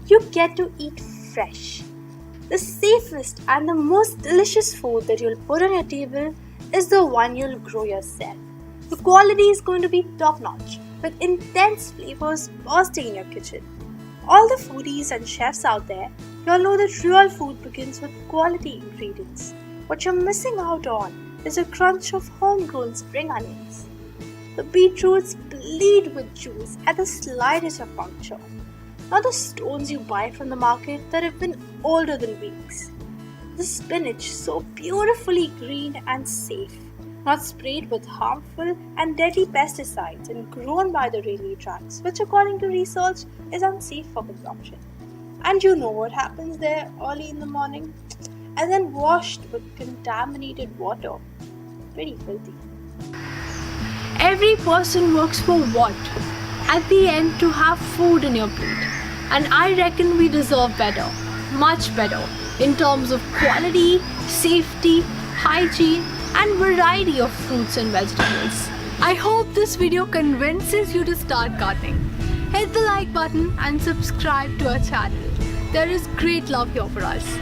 you get to eat fresh. The safest and the most delicious food that you'll put on your table is the one you'll grow yourself. The quality is going to be top-notch, with intense flavors bursting in your kitchen. All the foodies and chefs out there, you'll know that real food begins with quality ingredients. What you're missing out on is a crunch of homegrown spring onions. The beetroots bleed with juice at the slightest of puncture. Not the stones you buy from the market that have been older than weeks. The spinach so beautifully green and safe, not sprayed with harmful and deadly pesticides and grown by the railway tracks, which according to research is unsafe for consumption. And you know what happens there early in the morning? And then washed with contaminated water. Pretty filthy. Every person works for what? At the end, to have food in your plate. And I reckon we deserve better, much better, in terms of quality, safety, hygiene, and variety of fruits and vegetables. I hope this video convinces you to start gardening. Hit the like button and subscribe to our channel. There is great love here for us.